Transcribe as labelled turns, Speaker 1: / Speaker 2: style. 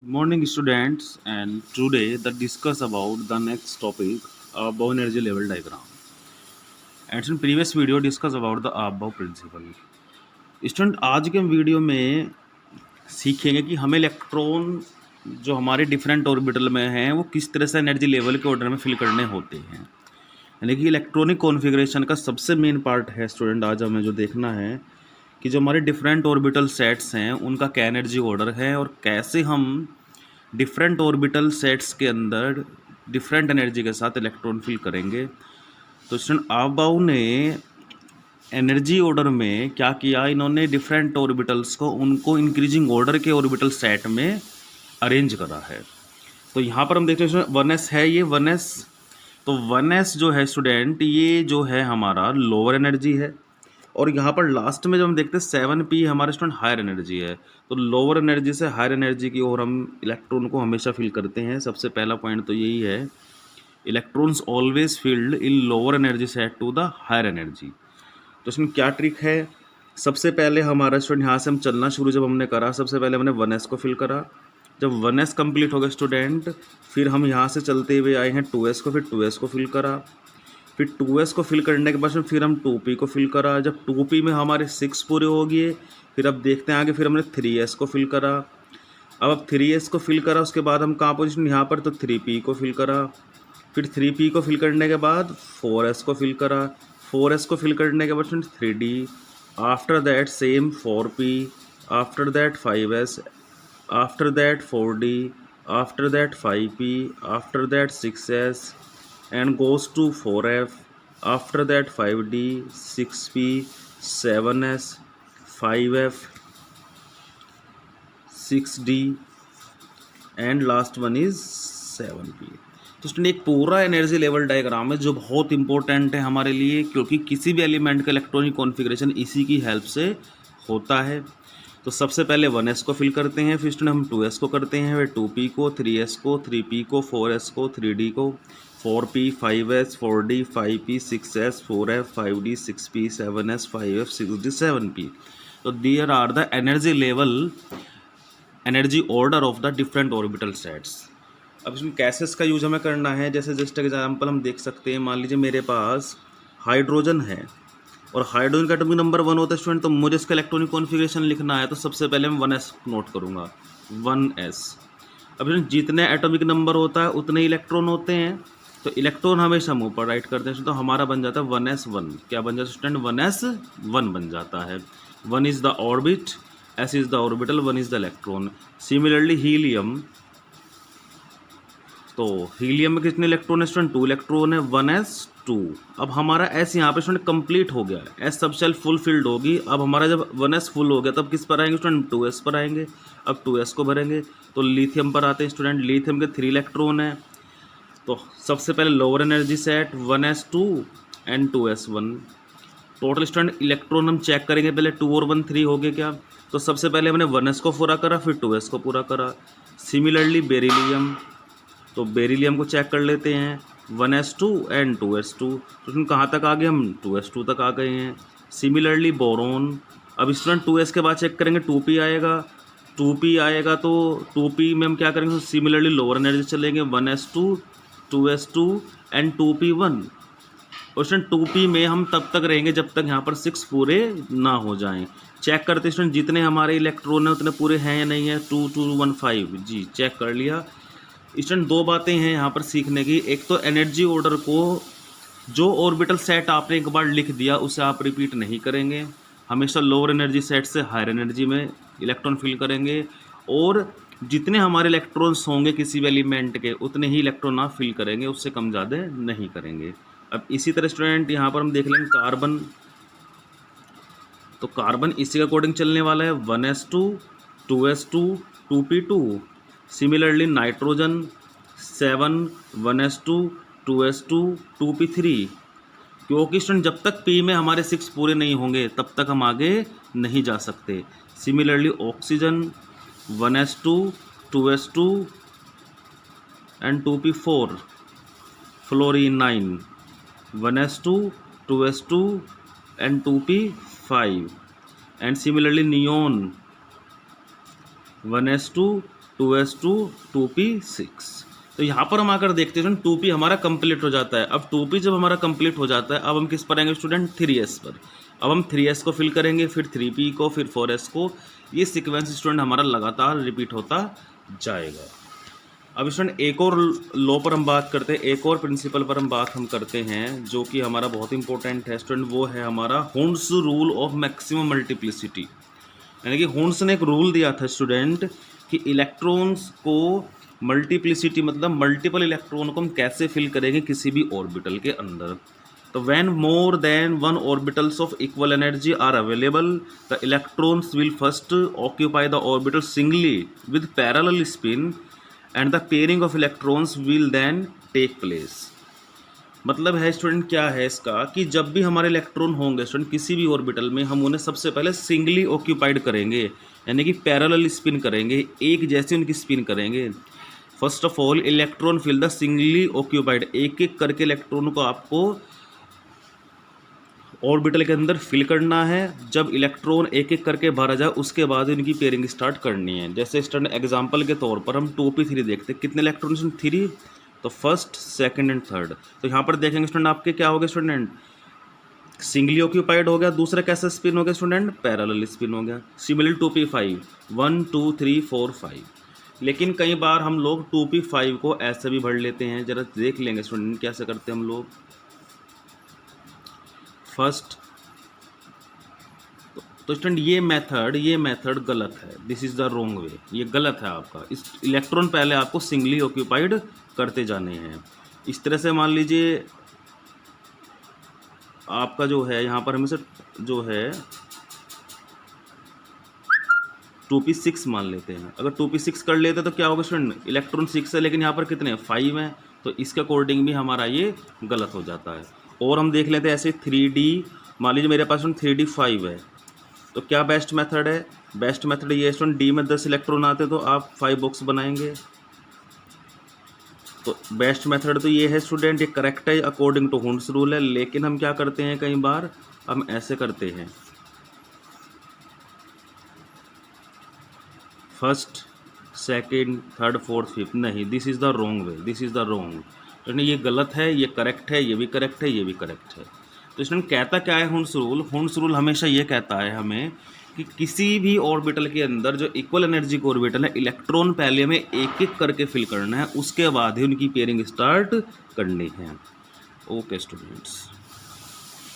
Speaker 1: Morning students, and today the discuss about the next topic, above energy level diagram. And in previous video discuss about the above principle. Student आज के हम video में सीखेंगे कि हमें electron जो हमारे डिफरेंट ऑर्बिटल में हैं वो किस तरह से एनर्जी लेवल के ऑर्डर में फिल करने होते हैं। यानी कि इलेक्ट्रॉनिक कॉन्फ़िगरेशन का सबसे मेन पार्ट है स्टूडेंट आज हमें जो देखना है कि जो हमारे डिफरेंट ऑर्बिटल सेट्स हैं उनका क्या एनर्जी ऑर्डर है और कैसे हम डिफरेंट ऑर्बिटल सेट्स के अंदर डिफरेंट एनर्जी के साथ इलेक्ट्रॉन फिल करेंगे। तो स्टूडेंट आबाउ ने एनर्जी ऑर्डर में क्या किया, इन्होंने डिफरेंट ऑर्बिटल्स को उनको इंक्रीजिंग ऑर्डर के ऑर्बिटल सेट में अरेंज करा है। तो यहाँ पर हम देखते हैं 1s है, ये 1s। तो 1s जो है स्टूडेंट, ये जो है हमारा लोअर एनर्जी है, और यहाँ पर लास्ट में जब हम देखते हैं 7p हमारे स्टूडेंट हायर एनर्जी है। तो लोअर एनर्जी से हायर एनर्जी की ओर हम इलेक्ट्रॉन को हमेशा फिल करते हैं। सबसे पहला पॉइंट तो यही है, electrons always filled in lower energy set to the higher energy. तो इसमें क्या ट्रिक है, सबसे पहले हमारा स्टूडेंट यहाँ से हम चलना शुरू जब हमने करा, सबसे पहले हमने 1s को फिल करा। जब 1s कंप्लीट हो गया स्टूडेंट, फिर हम यहाँ से चलते हुए आए हैं 2s को, फिर 2s को फिल करा। फिर 2s को फिल करने के बाद फिर हम 2p को फिल करा। जब 2p में हमारे 6 पूरे हो गए, फिर अब देखते हैं आगे, फिर हमने 3s को फिल करा। अब 3s को फिल करा, उसके बाद हम कहाँ पोजिशन यहाँ पर, तो 3p को फिल करा। फिर 3p को फिल करने के बाद 4s को फिल करा। 4s को फिल करने के बाद 3d, after that same 4p, after that 5s, after that 4d, after that 5p, after that 6s and goes to 4f, after that 5d, 6p, 7s, 5f, 6d and last one is 7p। तो student एक पूरा energy level diagram है जो बहुत important है हमारे लिए, क्योंकि किसी भी एलिमेंट का इलेक्ट्रॉनिक कॉन्फ़िगरेशन इसी की हेल्प से होता है। तो सबसे पहले 1s को फिल करते हैं, फिर स्टूडेंट हम 2s को करते हैं, फिर 2p को, 3s को, 3p को, 4s को, 3d को, 4p, 5s, 4d, 5p, 6s, 4f, 5d, 6p, 7s, 5f, 6d, 7p। तो there are the energy level, energy order of the different orbital sets. अब इसमें कैसेस का यूज हमें करना है। जैसे जस्ट एग्जाम्पल हम देख सकते हैं, मान लीजिए मेरे पास हाइड्रोजन है और हाइड्रोजन का एटॉमिक नंबर 1 होता है स्टूडेंट। तो मुझे इसका इलेक्ट्रॉनिक कॉन्फ़िगरेशन लिखना है, तो सबसे पहले मैं 1s नोट करूँगा, 1s। अब जितने एटॉमिक नंबर होता है उतने इलेक्ट्रॉन होते हैं, तो इलेक्ट्रॉन हमेशा हम ऊपर राइट करते हैं, तो हमारा बन जाता है 1s1। क्या बन जाता है स्टूडेंट, 1s1 बन जाता है। 1 is the orbit, s is the orbital, 1 is the electron. Similarly helium, तो हीलियम में कितने इलेक्ट्रॉन है स्टूडेंट, 2 इलेक्ट्रॉन है, 1s2। अब हमारा s यहाँ पे स्टूडेंट कंप्लीट हो गया है, s सब शेल फुल फिल्ड होगी। अब हमारा जब 1s फुल हो गया तब किस पर आएंगे स्टूडेंट, 2s पर आएंगे। अब 2s को भरेंगे, तो लिथियम पर आते हैं स्टूडेंट। लिथियम के 3 इलेक्ट्रॉन है, तो सबसे पहले lower energy set 1s2 and 2s1। Total student electron हम चेक करेंगे, पहले 2 और 1 3 हो गए क्या। तो सबसे पहले हमने 1s को पूरा करा, फिर 2s को पूरा करा। सिमिलरली बेरिलियम, तो बेरिलियम को चेक कर लेते हैं, 1s2 एंड 2s2। तो हम कहाँ तक आ गए, हम 2s2 तक आ गए हैं। सिमिलरली बोरोन, अब स्टूडेंट 2s के बाद चेक करेंगे, 2p आएगा। 2p आएगा तो 2p में हम क्या करेंगे, सिमिलरली लोअर एनर्जी चलेंगे, 1s2, 2s2 एंड 2p1। और स्टूडेंट 2p में हम तब तक रहेंगे जब तक यहाँ पर 6 पूरे ना हो जाएं। चेक करते स्टूडेंट जितने हमारे इलेक्ट्रॉन हैं उतने पूरे हैं या नहीं है, 2 2 1 5, जी चेक कर लिया। स्टूडेंट 2 बातें हैं यहाँ पर सीखने की। एक तो एनर्जी ऑर्डर को, जो ऑर्बिटल सेट आपने एक बार लिख दिया उसे आप रिपीट नहीं करेंगे, हमेशा लोअर एनर्जी सेट से हायर एनर्जी में इलेक्ट्रॉन फिल करेंगे, और जितने हमारे इलेक्ट्रॉन्स होंगे किसी भी एलिमेंट के उतने ही इलेक्ट्रॉन आप फिल करेंगे, उससे कम ज़्यादा नहीं करेंगे। अब इसी तरह स्टूडेंट यहाँ पर हम देख लेंगे कार्बन, तो कार्बन इसी के अकॉर्डिंग चलने वाला है, 1s2, 2s2, 2p2। Similarly nitrogen 7, 1s2, 2s2, 2p3। क्योंकि स्टूडेंट जब तक p में हमारे 6 पूरे नहीं होंगे तब तक हम आगे नहीं जा सकते। Similarly oxygen 1s2, 2s2 and 2p4। Fluorine 9, 1s2, 2s2 and 2p5। And similarly neon 1s2, 2s2 2p6। तो यहाँ पर हम आकर देखते हैं 2p हमारा कंप्लीट हो जाता है। अब 2p जब हमारा कंप्लीट हो जाता है, अब हम किस पर आएंगे स्टूडेंट, 3s पर। अब हम 3s को फिल करेंगे, फिर 3p को, फिर 4s को। ये सीक्वेंस स्टूडेंट हमारा लगातार रिपीट होता जाएगा। अब स्टूडेंट एक और लॉ पर हम बात करते हैं, एक और प्रिंसिपल पर हम बात करते हैं जो कि हमारा बहुत इंपॉर्टेंट है स्टूडेंट। वो है हमारा Hund's rule of maximum multiplicity. यानी कि हुंड्स ने एक रूल दिया था स्टूडेंट कि इलेक्ट्रॉन्स को मल्टीप्लिसिटी मतलब मल्टीपल इलेक्ट्रॉन को हम कैसे फिल करेंगे किसी भी ऑर्बिटल के अंदर। तो when more than one orbitals of equal energy are available, the electrons will first occupy the orbital singly with parallel spin and the pairing of electrons will then take place. मतलब है student क्या है इसका कि जब भी हमारे electron होंगे स्टूडेंट किसी भी ऑर्बिटल में, हम उन्हें सबसे पहले सिंगली ऑक्यूपाइड करेंगे, यानी कि पैरेलल स्पिन करेंगे, एक जैसे उनकी स्पिन करेंगे। First of all electron fill the singly occupied, एक एक करके इलेक्ट्रॉन को आपको ऑर्बिटल के अंदर फिल करना है। जब इलेक्ट्रॉन एक एक करके भरा जाए उसके बाद इनकी पेयरिंग स्टार्ट करनी है। जैसे स्टूडेंट एग्जांपल के तौर पर हम 2p3 देखते हैं, कितने इलेक्ट्रॉन, 3, तो फर्स्ट, सेकंड एंड थर्ड। तो यहाँ पर देखेंगे स्टूडेंट आपके क्या हो गया स्टूडेंट, सिंगली ऑक्यूपाइड हो गया। दूसरा कैसा स्पिन हो गया स्टूडेंट, पैरेलल स्पिन हो गया। Similar 2p5, 1 2 3 4 5। लेकिन कई बार हम लोग 2p5 को ऐसे भी भर लेते हैं, जरा देख लेंगे स्टूडेंट कैसे करते हैं हम लोग। फर्स्ट तो स्टूडेंट ये मेथड गलत है, दिस इज़ द रॉन्ग वे, ये गलत है आपका। इस इलेक्ट्रॉन पहले आपको सिंगली ऑक्यूपाइड करते जाने हैं। इस तरह से मान लीजिए आपका जो है यहाँ पर हमें से जो है 2p6 मान लेते हैं। अगर 2p6 कर लेते तो क्या होगा स्टूडेंट, इलेक्ट्रॉन 6 है लेकिन यहाँ पर कितने हैं, 5 हैं, तो इसके अकॉर्डिंग भी हमारा ये गलत हो जाता है। और हम देख लेते हैं ऐसे 3d, मान लीजिए मेरे पास 3d5 है, तो क्या बेस्ट मेथड है, बेस्ट मेथड ये स्टूडेंट, डी में 10 इलेक्ट्रॉन आते तो आप 5 बॉक्स बनाएंगे। तो बेस्ट मेथड तो ये है स्टूडेंट, ये करेक्ट है अकॉर्डिंग टू हुंड्स रूल है। लेकिन हम क्या करते हैं, कई बार हम ऐसे करते हैं, first, second, third, fourth, fifth. नहीं, this is the wrong way, this is the wrong. तो ये गलत है, ये करेक्ट है, ये भी करेक्ट है, ये भी करेक्ट है। तो इसमें कहता क्या है हुंड्स रूल, हुंड्स रूल हमेशा ये कहता है हमें कि किसी भी ऑर्बिटल के अंदर जो इक्वल एनर्जी का ऑर्बिटल है, इलेक्ट्रॉन पहले में एक एक करके फिल करना है, उसके बाद ही उनकी पेयरिंग स्टार्ट करनी है। Okay students.